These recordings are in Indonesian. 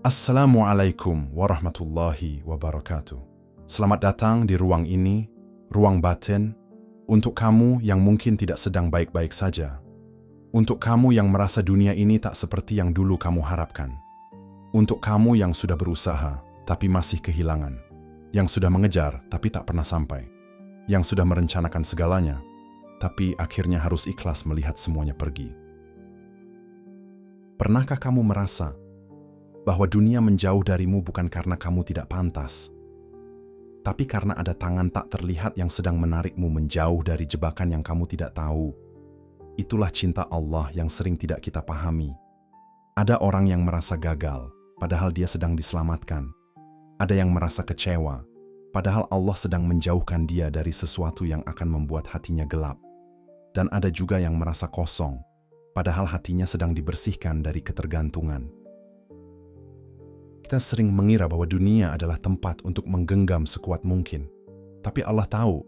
Assalamualaikum warahmatullahi wabarakatuh. Selamat datang di ruang ini, ruang batin, untuk kamu yang mungkin tidak sedang baik-baik saja. Untuk kamu yang merasa dunia ini tak seperti yang dulu kamu harapkan. Untuk kamu yang sudah berusaha, tapi masih kehilangan. Yang sudah mengejar, tapi tak pernah sampai. Yang sudah merencanakan segalanya, tapi akhirnya harus ikhlas melihat semuanya pergi. Pernahkah kamu merasa bahwa dunia menjauh darimu bukan karena kamu tidak pantas, tapi karena ada tangan tak terlihat yang sedang menarikmu menjauh dari jebakan yang kamu tidak tahu? Itulah cinta Allah yang sering tidak kita pahami. Ada orang yang merasa gagal, padahal dia sedang diselamatkan. Ada yang merasa kecewa, padahal Allah sedang menjauhkan dia dari sesuatu yang akan membuat hatinya gelap. Dan ada juga yang merasa kosong, padahal hatinya sedang dibersihkan dari ketergantungan. Kita sering mengira bahwa dunia adalah tempat untuk menggenggam sekuat mungkin. Tapi Allah tahu,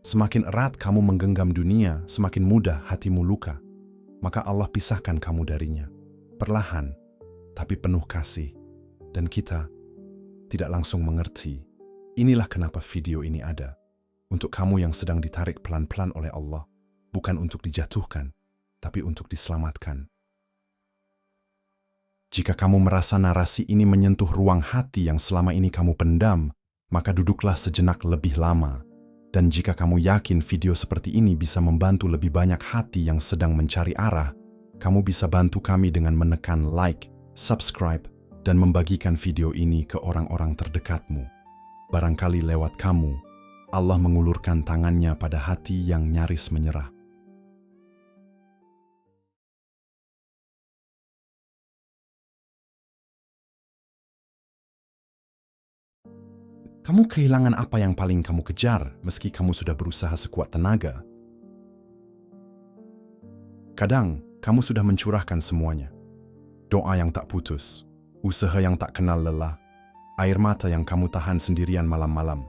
semakin erat kamu menggenggam dunia, semakin mudah hatimu luka. Maka Allah pisahkan kamu darinya. Perlahan, tapi penuh kasih. Dan kita tidak langsung mengerti. Inilah kenapa video ini ada. Untuk kamu yang sedang ditarik pelan-pelan oleh Allah. Bukan untuk dijatuhkan, tapi untuk diselamatkan. Jika kamu merasa narasi ini menyentuh ruang hati yang selama ini kamu pendam, maka duduklah sejenak lebih lama. Dan jika kamu yakin video seperti ini bisa membantu lebih banyak hati yang sedang mencari arah, kamu bisa bantu kami dengan menekan like, subscribe, dan membagikan video ini ke orang-orang terdekatmu. Barangkali lewat kamu, Allah mengulurkan tangannya pada hati yang nyaris menyerah. Kamu kehilangan apa yang paling kamu kejar meski kamu sudah berusaha sekuat tenaga? Kadang, kamu sudah mencurahkan semuanya. Doa yang tak putus, usaha yang tak kenal lelah, air mata yang kamu tahan sendirian malam-malam.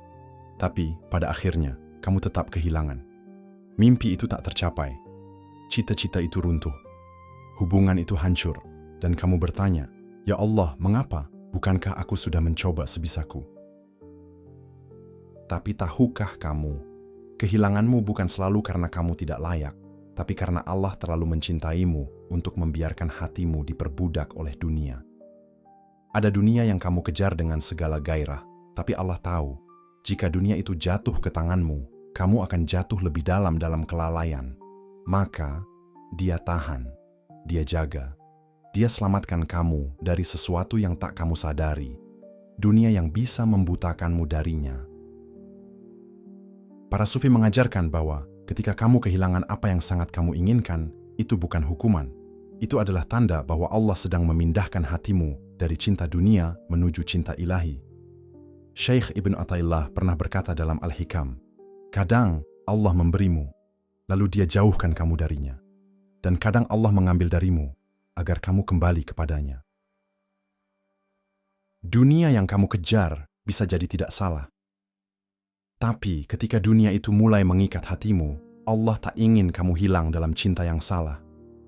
Tapi, pada akhirnya, kamu tetap kehilangan. Mimpi itu tak tercapai. Cita-cita itu runtuh. Hubungan itu hancur. Dan kamu bertanya, "Ya Allah, mengapa? Bukankah aku sudah mencoba sebisaku?" Tapi tahukah kamu, kehilanganmu bukan selalu karena kamu tidak layak, tapi karena Allah terlalu mencintaimu untuk membiarkan hatimu diperbudak oleh dunia. Ada dunia yang kamu kejar dengan segala gairah, tapi Allah tahu, jika dunia itu jatuh ke tanganmu, kamu akan jatuh lebih dalam kelalaian. Maka, Dia tahan, Dia jaga, Dia selamatkan kamu dari sesuatu yang tak kamu sadari, dunia yang bisa membutakanmu darinya. Para sufi mengajarkan bahwa ketika kamu kehilangan apa yang sangat kamu inginkan, itu bukan hukuman. Itu adalah tanda bahwa Allah sedang memindahkan hatimu dari cinta dunia menuju cinta ilahi. Syekh Ibn Athaillah pernah berkata dalam Al-Hikam, "Kadang Allah memberimu, lalu Dia jauhkan kamu darinya. Dan kadang Allah mengambil darimu, agar kamu kembali kepadanya." Dunia yang kamu kejar bisa jadi tidak salah. Tapi ketika dunia itu mulai mengikat hatimu, Allah tak ingin kamu hilang dalam cinta yang salah.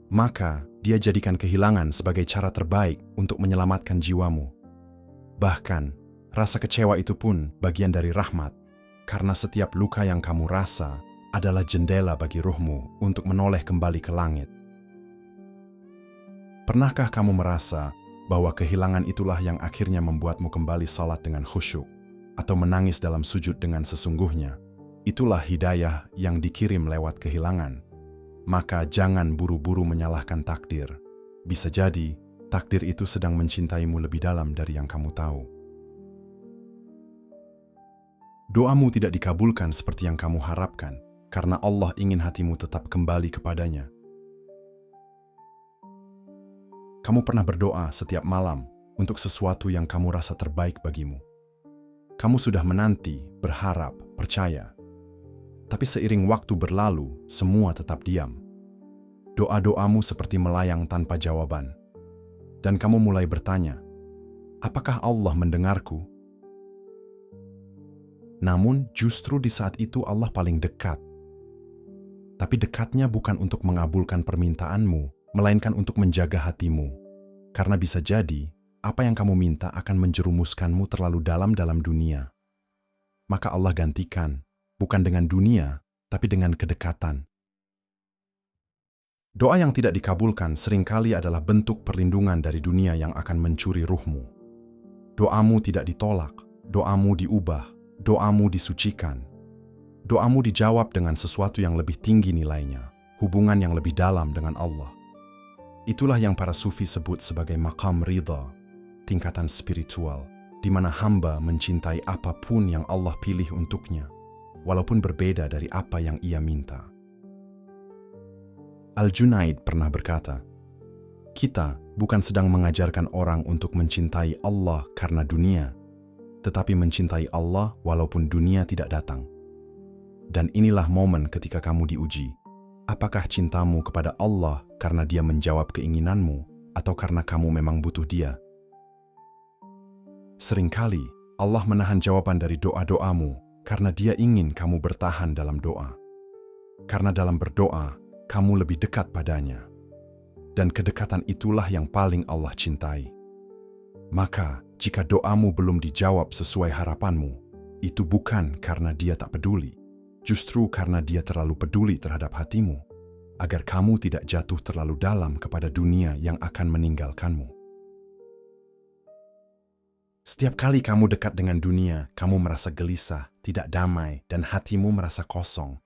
Maka Dia jadikan kehilangan sebagai cara terbaik untuk menyelamatkan jiwamu. Bahkan, rasa kecewa itu pun bagian dari rahmat, karena setiap luka yang kamu rasa adalah jendela bagi ruhmu untuk menoleh kembali ke langit. Pernahkah kamu merasa bahwa kehilangan itulah yang akhirnya membuatmu kembali salat dengan khusyuk? Atau menangis dalam sujud dengan sesungguhnya? Itulah hidayah yang dikirim lewat kehilangan. Maka jangan buru-buru menyalahkan takdir. Bisa jadi, takdir itu sedang mencintaimu lebih dalam dari yang kamu tahu. Doamu tidak dikabulkan seperti yang kamu harapkan, karena Allah ingin hatimu tetap kembali kepadanya. Kamu pernah berdoa setiap malam untuk sesuatu yang kamu rasa terbaik bagimu. Kamu sudah menanti, berharap, percaya. Tapi seiring waktu berlalu, semua tetap diam. Doa-doamu seperti melayang tanpa jawaban. Dan kamu mulai bertanya, apakah Allah mendengarku? Namun justru di saat itu Allah paling dekat. Tapi dekatnya bukan untuk mengabulkan permintaanmu, melainkan untuk menjaga hatimu. Karena bisa jadi, apa yang kamu minta akan menjerumuskanmu terlalu dalam dunia. Maka Allah gantikan, bukan dengan dunia, tapi dengan kedekatan. Doa yang tidak dikabulkan seringkali adalah bentuk perlindungan dari dunia yang akan mencuri ruhmu. Doamu tidak ditolak, doamu diubah, doamu disucikan. Doamu dijawab dengan sesuatu yang lebih tinggi nilainya, hubungan yang lebih dalam dengan Allah. Itulah yang para sufi sebut sebagai maqam ridha, tingkatan spiritual, di mana hamba mencintai apapun yang Allah pilih untuknya, walaupun berbeda dari apa yang ia minta. Al-Junaid pernah berkata, "Kita bukan sedang mengajarkan orang untuk mencintai Allah karena dunia, tetapi mencintai Allah walaupun dunia tidak datang. Dan inilah momen ketika kamu diuji. Apakah cintamu kepada Allah karena Dia menjawab keinginanmu, atau karena kamu memang butuh Dia?" Seringkali Allah menahan jawaban dari doa-doamu karena Dia ingin kamu bertahan dalam doa. Karena dalam berdoa, kamu lebih dekat padanya. Dan kedekatan itulah yang paling Allah cintai. Maka, jika doamu belum dijawab sesuai harapanmu, itu bukan karena Dia tak peduli, justru karena Dia terlalu peduli terhadap hatimu, agar kamu tidak jatuh terlalu dalam kepada dunia yang akan meninggalkanmu. Setiap kali kamu dekat dengan dunia, kamu merasa gelisah, tidak damai, dan hatimu merasa kosong.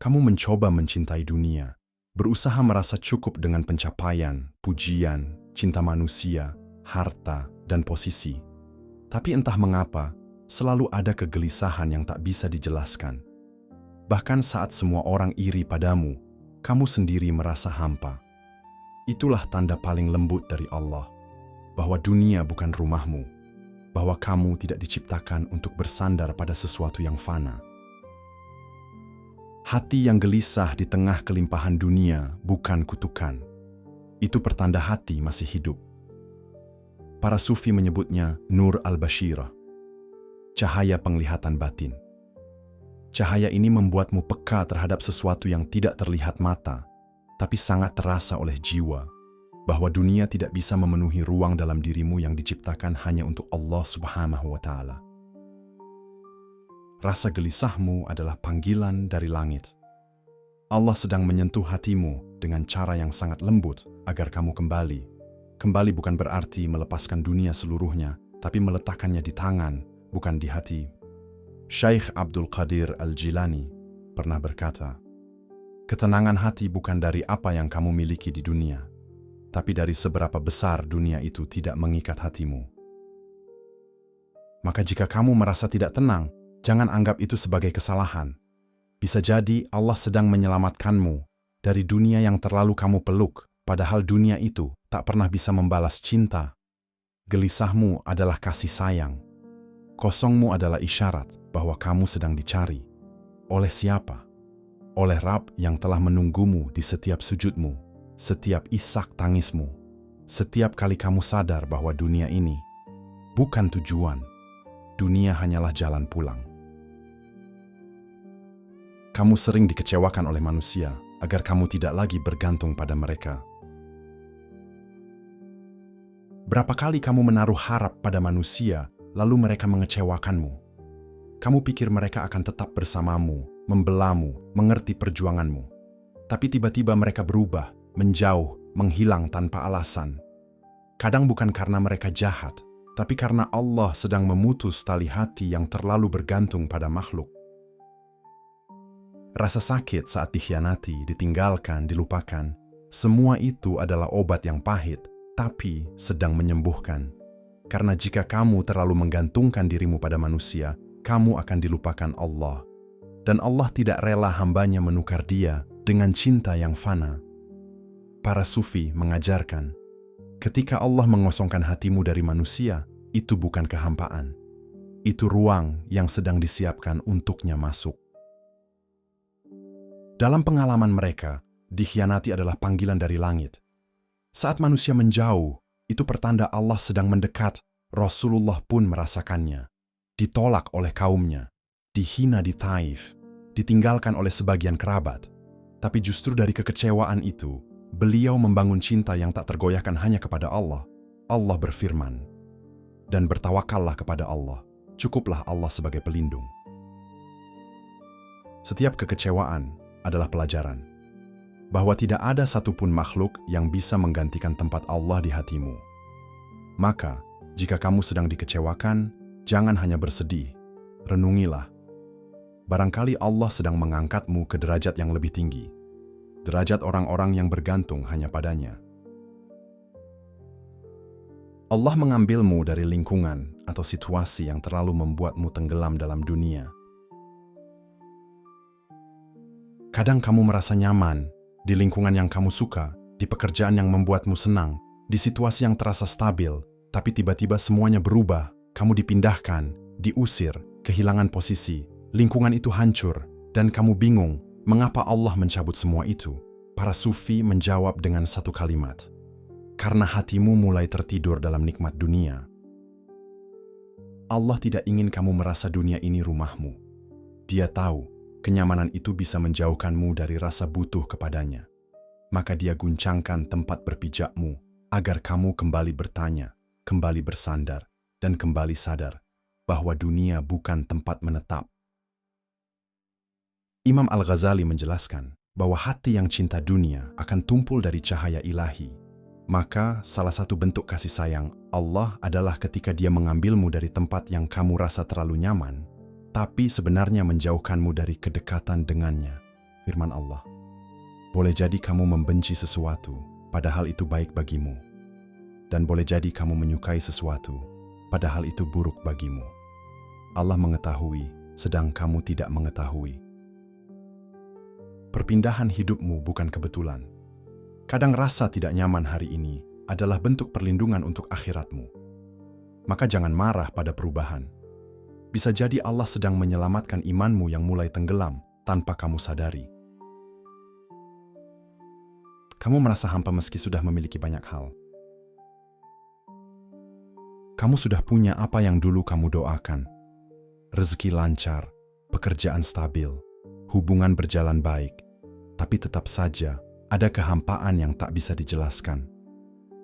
Kamu mencoba mencintai dunia, berusaha merasa cukup dengan pencapaian, pujian, cinta manusia, harta, dan posisi. Tapi entah mengapa, selalu ada kegelisahan yang tak bisa dijelaskan. Bahkan saat semua orang iri padamu, kamu sendiri merasa hampa. Itulah tanda paling lembut dari Allah, bahwa dunia bukan rumahmu, bahwa kamu tidak diciptakan untuk bersandar pada sesuatu yang fana. Hati yang gelisah di tengah kelimpahan dunia bukan kutukan. Itu pertanda hati masih hidup. Para sufi menyebutnya Nur al-Bashirah, cahaya penglihatan batin. Cahaya ini membuatmu peka terhadap sesuatu yang tidak terlihat mata, tapi sangat terasa oleh jiwa, bahwa dunia tidak bisa memenuhi ruang dalam dirimu yang diciptakan hanya untuk Allah Subhanahu wa Ta'ala. Rasa gelisahmu adalah panggilan dari langit. Allah sedang menyentuh hatimu dengan cara yang sangat lembut agar kamu kembali. Kembali bukan berarti melepaskan dunia seluruhnya, tapi meletakkannya di tangan, bukan di hati. Syekh Abdul Qadir Al-Jilani pernah berkata, "Ketenangan hati bukan dari apa yang kamu miliki di dunia, tapi dari seberapa besar dunia itu tidak mengikat hatimu." Maka jika kamu merasa tidak tenang, jangan anggap itu sebagai kesalahan. Bisa jadi Allah sedang menyelamatkanmu dari dunia yang terlalu kamu peluk, padahal dunia itu tak pernah bisa membalas cinta. Gelisahmu adalah kasih sayang. Kosongmu adalah isyarat bahwa kamu sedang dicari. Oleh siapa? Oleh Rabb yang telah menunggumu di setiap sujudmu, setiap isak tangismu, setiap kali kamu sadar bahwa dunia ini bukan tujuan. Dunia hanyalah jalan pulang. Kamu sering dikecewakan oleh manusia agar kamu tidak lagi bergantung pada mereka. Berapa kali kamu menaruh harap pada manusia, lalu mereka mengecewakanmu? Kamu pikir mereka akan tetap bersamamu, membelamu, mengerti perjuanganmu. Tapi tiba-tiba mereka berubah, menjauh, menghilang tanpa alasan. Kadang bukan karena mereka jahat, tapi karena Allah sedang memutus tali hati yang terlalu bergantung pada makhluk. Rasa sakit saat dikhianati, ditinggalkan, dilupakan, semua itu adalah obat yang pahit, tapi sedang menyembuhkan. Karena jika kamu terlalu menggantungkan dirimu pada manusia, kamu akan dilupakan Allah. Dan Allah tidak rela hambanya menukar Dia dengan cinta yang fana. Para sufi mengajarkan, ketika Allah mengosongkan hatimu dari manusia, itu bukan kehampaan. Itu ruang yang sedang disiapkan untuknya masuk. Dalam pengalaman mereka, dikhianati adalah panggilan dari langit. Saat manusia menjauh, itu pertanda Allah sedang mendekat. Rasulullah pun merasakannya. Ditolak oleh kaumnya, dihina di Taif, ditinggalkan oleh sebagian kerabat. Tapi justru dari kekecewaan itu, Beliau membangun cinta yang tak tergoyahkan hanya kepada Allah. Allah berfirman, "Dan bertawakallah kepada Allah, cukuplah Allah sebagai pelindung." Setiap kekecewaan adalah pelajaran bahwa tidak ada satupun makhluk yang bisa menggantikan tempat Allah di hatimu. Maka, jika kamu sedang dikecewakan, jangan hanya bersedih, renungilah. Barangkali Allah sedang mengangkatmu ke derajat yang lebih tinggi, derajat orang-orang yang bergantung hanya padanya. Allah mengambilmu dari lingkungan atau situasi yang terlalu membuatmu tenggelam dalam dunia. Kadang kamu merasa nyaman di lingkungan yang kamu suka, di pekerjaan yang membuatmu senang, di situasi yang terasa stabil, tapi tiba-tiba semuanya berubah. Kamu dipindahkan, diusir, kehilangan posisi, lingkungan itu hancur, dan kamu bingung mengapa Allah mencabut semua itu. Para sufi menjawab dengan satu kalimat, "Karena hatimu mulai tertidur dalam nikmat dunia." Allah tidak ingin kamu merasa dunia ini rumahmu. Dia tahu kenyamanan itu bisa menjauhkanmu dari rasa butuh kepadanya. Maka dia guncangkan tempat berpijakmu agar kamu kembali bertanya, kembali bersandar, dan kembali sadar bahwa dunia bukan tempat menetap. Imam Al-Ghazali menjelaskan bahwa hati yang cinta dunia akan tumpul dari cahaya ilahi. Maka salah satu bentuk kasih sayang Allah adalah ketika Dia mengambilmu dari tempat yang kamu rasa terlalu nyaman, tapi sebenarnya menjauhkanmu dari kedekatan dengannya. Firman Allah, boleh jadi kamu membenci sesuatu, padahal itu baik bagimu. Dan boleh jadi kamu menyukai sesuatu, padahal itu buruk bagimu. Allah mengetahui, sedang kamu tidak mengetahui. Perpindahan hidupmu bukan kebetulan. Kadang rasa tidak nyaman hari ini adalah bentuk perlindungan untuk akhiratmu. Maka jangan marah pada perubahan. Bisa jadi Allah sedang menyelamatkan imanmu yang mulai tenggelam tanpa kamu sadari. Kamu merasa hampa meski sudah memiliki banyak hal. Kamu sudah punya apa yang dulu kamu doakan. Rezeki lancar, pekerjaan stabil, hubungan berjalan baik. Tapi tetap saja ada kehampaan yang tak bisa dijelaskan.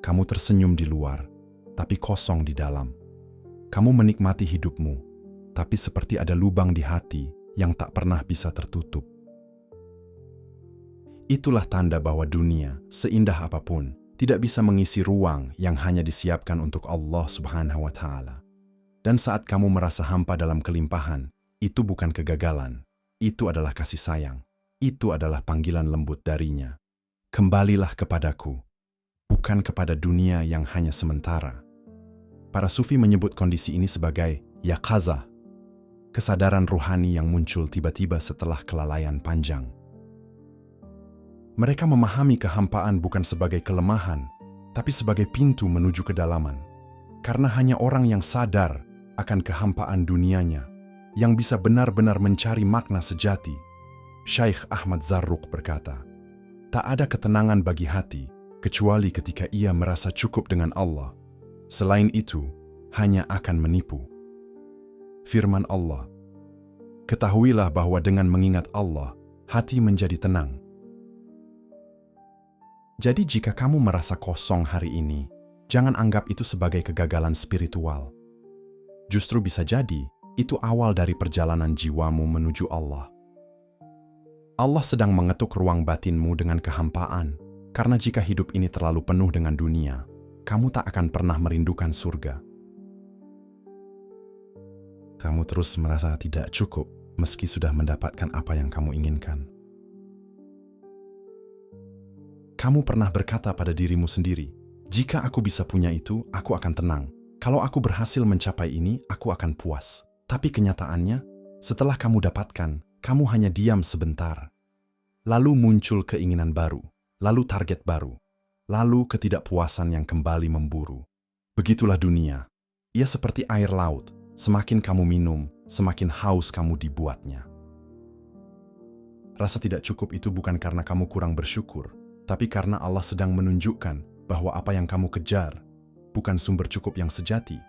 Kamu tersenyum di luar, tapi kosong di dalam. Kamu menikmati hidupmu, tapi seperti ada lubang di hati yang tak pernah bisa tertutup. Itulah tanda bahwa dunia, seindah apapun, tidak bisa mengisi ruang yang hanya disiapkan untuk Allah Subhanahu wa Ta'ala. Dan saat kamu merasa hampa dalam kelimpahan, itu bukan kegagalan, itu adalah kasih sayang, itu adalah panggilan lembut darinya. Kembalilah kepadaku, bukan kepada dunia yang hanya sementara. Para sufi menyebut kondisi ini sebagai yaqazah, kesadaran ruhani yang muncul tiba-tiba setelah kelalaian panjang. Mereka memahami kehampaan bukan sebagai kelemahan, tapi sebagai pintu menuju kedalaman. Karena hanya orang yang sadar akan kehampaan dunianya, yang bisa benar-benar mencari makna sejati. Syekh Ahmad Zarruq berkata, "Tak ada ketenangan bagi hati, kecuali ketika ia merasa cukup dengan Allah. Selain itu, hanya akan menipu." Firman Allah, "Ketahuilah bahwa dengan mengingat Allah, hati menjadi tenang." Jadi jika kamu merasa kosong hari ini, jangan anggap itu sebagai kegagalan spiritual. Justru bisa jadi, itu awal dari perjalanan jiwamu menuju Allah. Allah sedang mengetuk ruang batinmu dengan kehampaan, karena jika hidup ini terlalu penuh dengan dunia, kamu tak akan pernah merindukan surga. Kamu terus merasa tidak cukup meski sudah mendapatkan apa yang kamu inginkan. Kamu pernah berkata pada dirimu sendiri, "Jika aku bisa punya itu, aku akan tenang. Kalau aku berhasil mencapai ini, aku akan puas." Tapi kenyataannya, setelah kamu dapatkan, kamu hanya diam sebentar. Lalu muncul keinginan baru, lalu target baru, lalu ketidakpuasan yang kembali memburu. Begitulah dunia. Ia seperti air laut. Semakin kamu minum, semakin haus kamu dibuatnya. Rasa tidak cukup itu bukan karena kamu kurang bersyukur, tapi karena Allah sedang menunjukkan bahwa apa yang kamu kejar bukan sumber cukup yang sejati.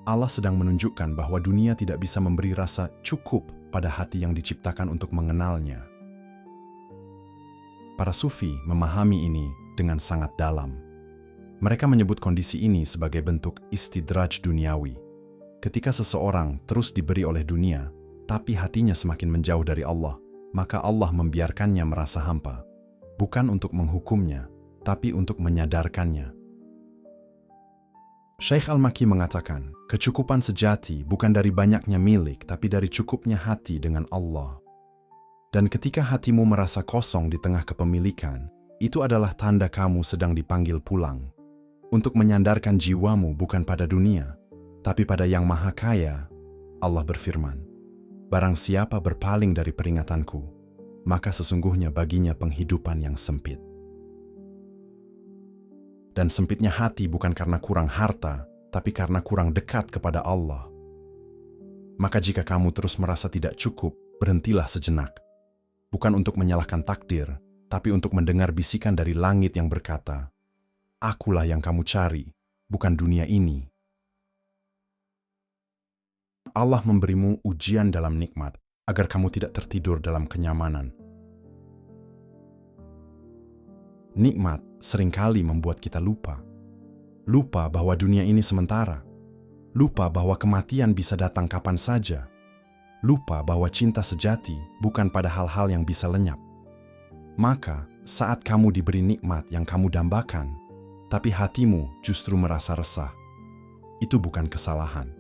Allah sedang menunjukkan bahwa dunia tidak bisa memberi rasa cukup pada hati yang diciptakan untuk mengenalnya. Para sufi memahami ini dengan sangat dalam. Mereka menyebut kondisi ini sebagai bentuk istidraj duniawi. Ketika seseorang terus diberi oleh dunia, tapi hatinya semakin menjauh dari Allah, maka Allah membiarkannya merasa hampa. Bukan untuk menghukumnya, tapi untuk menyadarkannya. Syekh Al-Makki mengatakan, kecukupan sejati bukan dari banyaknya milik, tapi dari cukupnya hati dengan Allah. Dan ketika hatimu merasa kosong di tengah kepemilikan, itu adalah tanda kamu sedang dipanggil pulang. Untuk menyandarkan jiwamu bukan pada dunia, tapi pada Yang Maha Kaya. Allah berfirman, barang siapa berpaling dari peringatanku, maka sesungguhnya baginya penghidupan yang sempit. Dan sempitnya hati bukan karena kurang harta, tapi karena kurang dekat kepada Allah. Maka jika kamu terus merasa tidak cukup, berhentilah sejenak. Bukan untuk menyalahkan takdir, tapi untuk mendengar bisikan dari langit yang berkata, akulah yang kamu cari, bukan dunia ini. Allah memberimu ujian dalam nikmat, agar kamu tidak tertidur dalam kenyamanan. Nikmat seringkali membuat kita lupa. Lupa bahwa dunia ini sementara. Lupa bahwa kematian bisa datang kapan saja. Lupa bahwa cinta sejati bukan pada hal-hal yang bisa lenyap. Maka, saat kamu diberi nikmat yang kamu dambakan, tapi hatimu justru merasa resah, itu bukan kesalahan.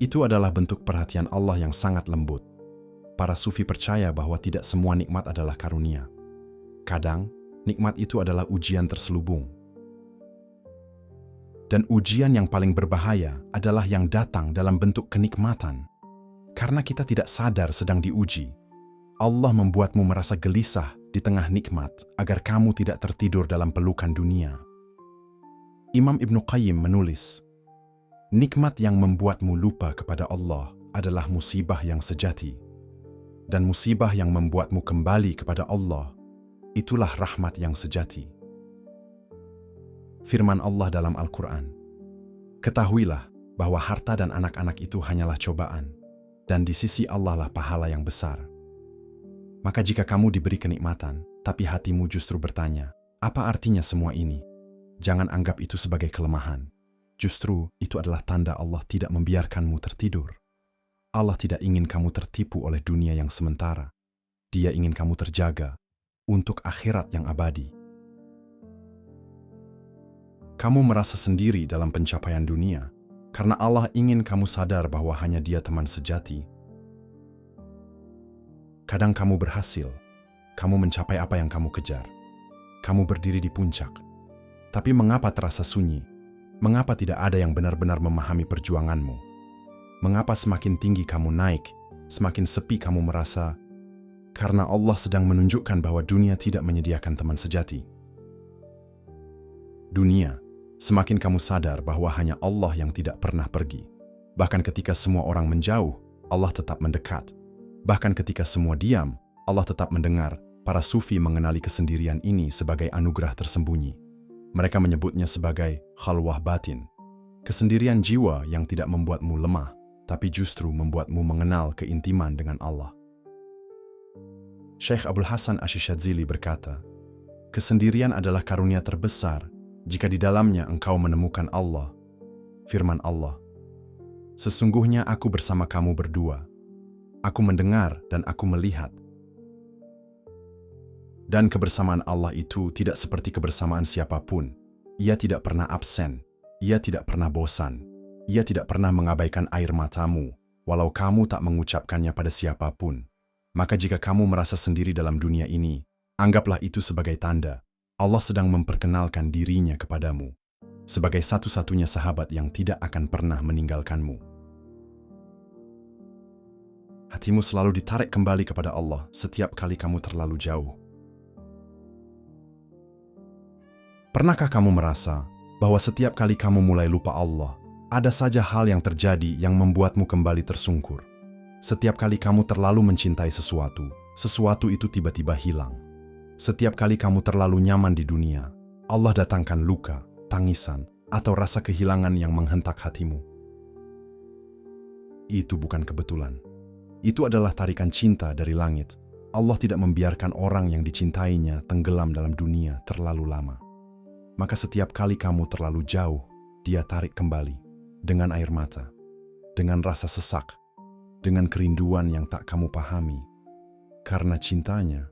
Itu adalah bentuk perhatian Allah yang sangat lembut. Para sufi percaya bahwa tidak semua nikmat adalah karunia. Kadang, nikmat itu adalah ujian terselubung. Dan ujian yang paling berbahaya adalah yang datang dalam bentuk kenikmatan. Karena kita tidak sadar sedang diuji, Allah membuatmu merasa gelisah di tengah nikmat agar kamu tidak tertidur dalam pelukan dunia. Imam Ibnu Qayyim menulis, nikmat yang membuatmu lupa kepada Allah adalah musibah yang sejati. Dan musibah yang membuatmu kembali kepada Allah, itulah rahmat yang sejati. Firman Allah dalam Al-Quran, ketahuilah bahwa harta dan anak-anak itu hanyalah cobaan, dan di sisi Allah lah pahala yang besar. Maka jika kamu diberi kenikmatan, tapi hatimu justru bertanya, apa artinya semua ini? Jangan anggap itu sebagai kelemahan. Justru itu adalah tanda Allah tidak membiarkanmu tertidur. Allah tidak ingin kamu tertipu oleh dunia yang sementara. Dia ingin kamu terjaga untuk akhirat yang abadi. Kamu merasa sendiri dalam pencapaian dunia, karena Allah ingin kamu sadar bahwa hanya Dia teman sejati. Kadang kamu berhasil, kamu mencapai apa yang kamu kejar. Kamu berdiri di puncak. Tapi mengapa terasa sunyi? Mengapa tidak ada yang benar-benar memahami perjuanganmu? Mengapa semakin tinggi kamu naik, semakin sepi kamu merasa? Karena Allah sedang menunjukkan bahwa dunia tidak menyediakan teman sejati. Dunia, semakin kamu sadar bahwa hanya Allah yang tidak pernah pergi. Bahkan ketika semua orang menjauh, Allah tetap mendekat. Bahkan ketika semua diam, Allah tetap mendengar. Para sufi mengenali kesendirian ini sebagai anugerah tersembunyi. Mereka menyebutnya sebagai khalwah batin. Kesendirian jiwa yang tidak membuatmu lemah, tapi justru membuatmu mengenal keintiman dengan Allah. Syekh Abdul Hasan Ash-Shadzili berkata, kesendirian adalah karunia terbesar jika di dalamnya engkau menemukan Allah. Firman Allah, sesungguhnya aku bersama kamu berdua. Aku mendengar dan aku melihat. Dan kebersamaan Allah itu tidak seperti kebersamaan siapapun. Ia tidak pernah absen. Ia tidak pernah bosan. Ia tidak pernah mengabaikan air matamu, walau kamu tak mengucapkannya pada siapapun. Maka jika kamu merasa sendiri dalam dunia ini, anggaplah itu sebagai tanda Allah sedang memperkenalkan dirinya kepadamu sebagai satu-satunya sahabat yang tidak akan pernah meninggalkanmu. Hatimu selalu ditarik kembali kepada Allah setiap kali kamu terlalu jauh. Pernahkah kamu merasa bahwa setiap kali kamu mulai lupa Allah, ada saja hal yang terjadi yang membuatmu kembali tersungkur? Setiap kali kamu terlalu mencintai sesuatu, sesuatu itu tiba-tiba hilang. Setiap kali kamu terlalu nyaman di dunia, Allah datangkan luka, tangisan, atau rasa kehilangan yang menghentak hatimu. Itu bukan kebetulan. Itu adalah tarikan cinta dari langit. Allah tidak membiarkan orang yang dicintainya tenggelam dalam dunia terlalu lama. Maka setiap kali kamu terlalu jauh, Dia tarik kembali dengan air mata, dengan rasa sesak, dengan kerinduan yang tak kamu pahami. Karena cintanya,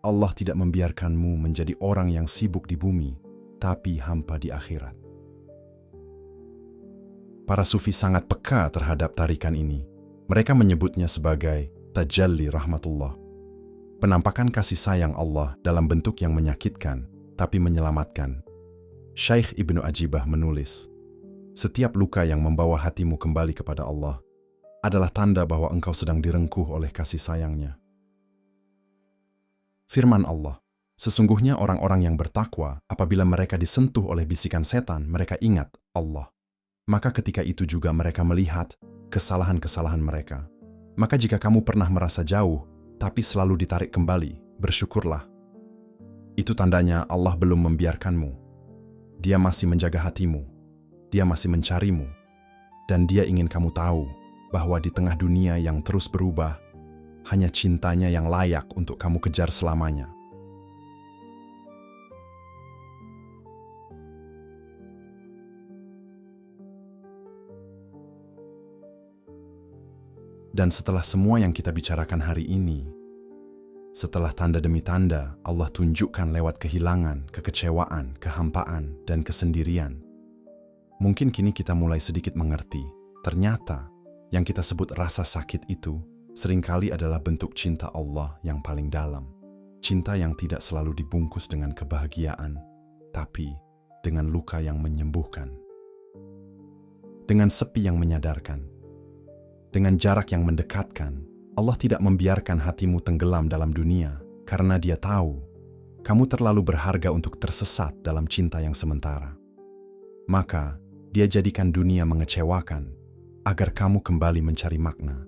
Allah tidak membiarkanmu menjadi orang yang sibuk di bumi, tapi hampa di akhirat. Para sufi sangat peka terhadap tarikan ini. Mereka menyebutnya sebagai tajalli rahmatullah. Penampakan kasih sayang Allah dalam bentuk yang menyakitkan, tapi menyelamatkan. Syekh Ibnu Ajibah menulis, setiap luka yang membawa hatimu kembali kepada Allah adalah tanda bahwa engkau sedang direngkuh oleh kasih sayangnya. Firman Allah, sesungguhnya orang-orang yang bertakwa, apabila mereka disentuh oleh bisikan setan, mereka ingat Allah. Maka ketika itu juga mereka melihat kesalahan-kesalahan mereka. Maka jika kamu pernah merasa jauh, tapi selalu ditarik kembali, bersyukurlah. Itu tandanya Allah belum membiarkanmu. Dia masih menjaga hatimu. Dia masih mencarimu. Dan Dia ingin kamu tahu bahwa di tengah dunia yang terus berubah, hanya cintanya yang layak untuk kamu kejar selamanya. Dan setelah semua yang kita bicarakan hari ini, setelah tanda demi tanda Allah tunjukkan lewat kehilangan, kekecewaan, kehampaan, dan kesendirian, mungkin kini kita mulai sedikit mengerti, ternyata yang kita sebut rasa sakit itu seringkali adalah bentuk cinta Allah yang paling dalam. Cinta yang tidak selalu dibungkus dengan kebahagiaan, tapi dengan luka yang menyembuhkan. Dengan sepi yang menyadarkan. Dengan jarak yang mendekatkan, Allah tidak membiarkan hatimu tenggelam dalam dunia karena Dia tahu kamu terlalu berharga untuk tersesat dalam cinta yang sementara. Maka, Dia jadikan dunia mengecewakan agar kamu kembali mencari makna.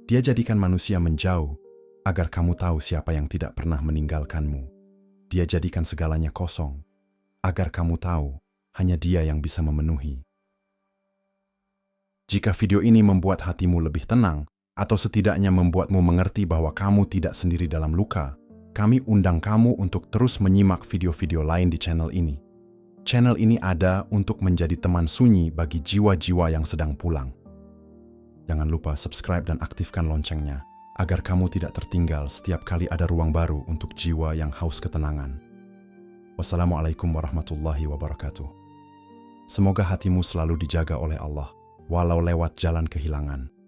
Dia jadikan manusia menjauh agar kamu tahu siapa yang tidak pernah meninggalkanmu. Dia jadikan segalanya kosong agar kamu tahu hanya Dia yang bisa memenuhi. Jika video ini membuat hatimu lebih tenang, atau setidaknya membuatmu mengerti bahwa kamu tidak sendiri dalam luka, kami undang kamu untuk terus menyimak video-video lain di channel ini. Channel ini ada untuk menjadi teman sunyi bagi jiwa-jiwa yang sedang pulang. Jangan lupa subscribe dan aktifkan loncengnya, agar kamu tidak tertinggal setiap kali ada ruang baru untuk jiwa yang haus ketenangan. Wassalamualaikum warahmatullahi wabarakatuh. Semoga hatimu selalu dijaga oleh Allah, walau lewat jalan kehilangan.